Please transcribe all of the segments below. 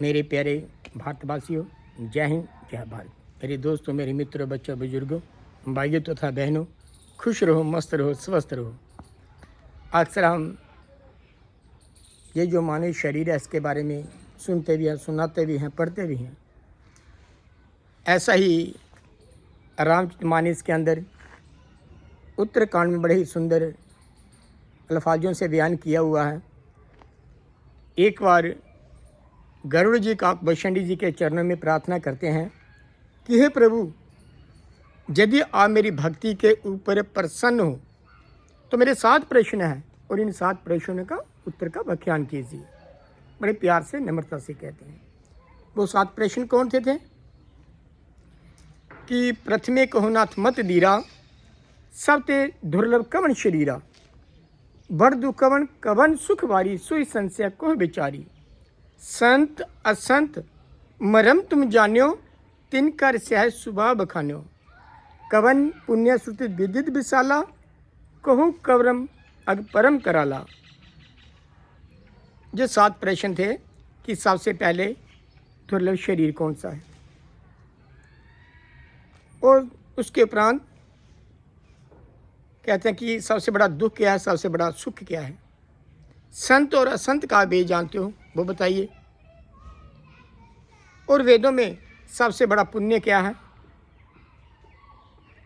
मेरे प्यारे भारतवासियों, जय हिंद जय भारत। मेरे दोस्तों, मेरे मित्रों, बच्चों, बुजुर्गों, भाइयों तथा बहनों, खुश रहो, मस्त रहो, स्वस्थ रहो। अक्सर हम ये जो मानव शरीर है इसके बारे में सुनते भी हैं, सुनाते भी हैं, पढ़ते भी हैं। ऐसा ही रामचरितमानस के अंदर उत्तरकांड में बड़े ही सुंदर अल्फाजों से बयान किया हुआ है। एक बार गरुड़ जी काकभूषणी जी के चरणों में प्रार्थना करते हैं कि हे प्रभु, यदि आप मेरी भक्ति के ऊपर प्रसन्न हो तो मेरे 7 प्रश्न हैं और इन 7 प्रश्नों का उत्तर का व्याख्यान कीजिए। बड़े प्यार से, नम्रता से कहते हैं। वो 7 प्रश्न कौन थे कि प्रथमे कहो नाथ मत दीरा, सब ते दुर्लभ कवन शरीरा, बड़ दुखवन कवन सुख वारी, सुई संशय कोह विचारी, संत असंत मरम तुम जान्यो, तिनकर सह सुबह बखान्यो, कवन पुण्य श्रुति विदित विशाला, कहु कवरम अग परम कराला। जो 7 प्रश्न थे कि सबसे पहले दुर्लभ शरीर कौन सा है, और उसके उपरांत कहते हैं कि सबसे बड़ा दुख क्या है, सबसे बड़ा सुख क्या है, संत और असंत का भेद जानते हो वो बताइए, और वेदों में सबसे बड़ा पुण्य क्या है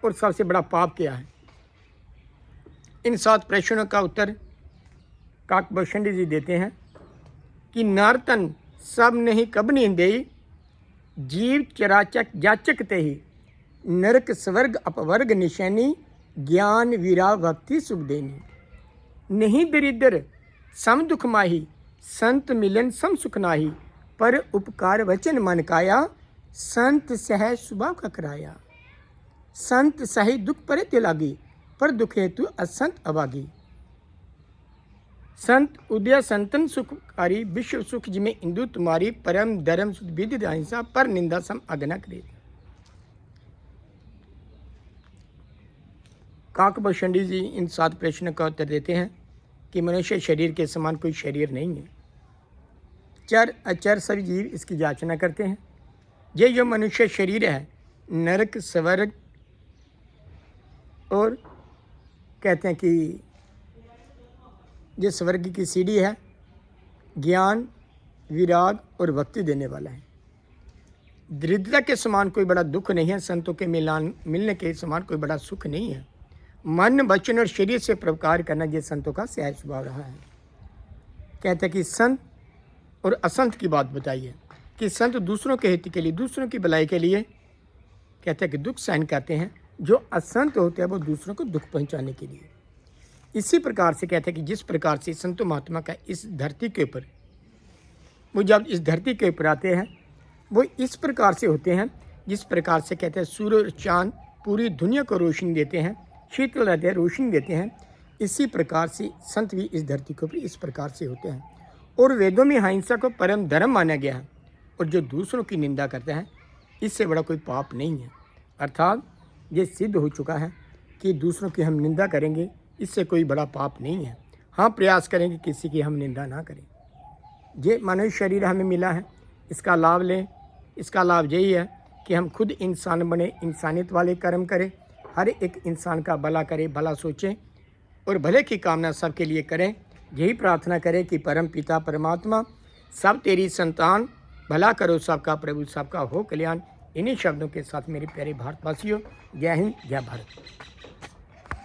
और सबसे बड़ा पाप क्या है। इन 7 प्रश्नों का उत्तर काकभूषणी जी देते हैं कि नारतन सब नहीं कब नींदेई, जीव चराचक जाचक ते ही, नरक स्वर्ग अपवर्ग निशैनी, ज्ञान वीरा भक्ति सुख देनी, नहीं दरिद्र सम दुख माही, संत मिलन सम सुख नाही, पर उपकार वचन मन काया, संत सह सुबह का कराया, संत सही दुख परे ते लागी, पर दुख हेतु असंत अभागी, संत उदय संतन सुखकारी, विश्व सुख जिमे इंदु तुम्हारी, परम धर्म सुध विधि अहिंसा, पर निंदा सम अगना करे। काकभूषणी जी इन 7 प्रश्नों का उत्तर देते हैं कि मनुष्य शरीर के समान कोई शरीर नहीं है। चर अचर सभी जीव इसकी याचना करते हैं। ये जो मनुष्य शरीर है, नरक स्वर्ग और कहते हैं कि ये स्वर्ग की सीढ़ी है, ज्ञान विराग और भक्ति देने वाला है। दरिद्रता के समान कोई बड़ा दुख नहीं है, संतों के मिलने के समान कोई बड़ा सुख नहीं है। मन वचन और शरीर से परोपकार करना ये संतों का सहज स्वभाव रहा है। कहते हैं कि संत और असंत की बात बताइए कि संत दूसरों के हित के लिए, दूसरों की भलाई के लिए कहते हैं कि दुख सहन करते हैं, जो असंत होते हैं वो दूसरों को दुख पहुंचाने के लिए। इसी प्रकार से कहते हैं कि जिस प्रकार से संतो महात्मा का इस धरती के ऊपर, वो जब इस धरती के ऊपर आते हैं वो इस प्रकार से होते हैं जिस प्रकार से कहते हैं सूर्य और चाँद पूरी दुनिया को रोशनी देते हैं, शीतल रहते हैं, रोशनी देते हैं। इसी प्रकार से संत भी इस धरती के ऊपर इस प्रकार से होते हैं। और वेदों में अहिंसा को परम धर्म माना गया है, और जो दूसरों की निंदा करता है इससे बड़ा कोई पाप नहीं है। अर्थात ये सिद्ध हो चुका है कि दूसरों की हम निंदा करेंगे इससे कोई बड़ा पाप नहीं है। हाँ, प्रयास करेंगे किसी की हम निंदा ना करें। ये मनुष्य शरीर हमें मिला है, इसका लाभ लें। इसका लाभ यही है कि हम खुद इंसान बने, इंसानियत वाले कर्म करें, हर एक इंसान का भला करें, भला सोचें और भले की कामना सबके लिए करें। यही प्रार्थना करें कि परम पिता परमात्मा सब तेरी संतान, भला करो सबका प्रभु, सबका हो कल्याण। इन्हीं शब्दों के साथ मेरे प्यारे भारतवासियों, जय हिंद जय भारत।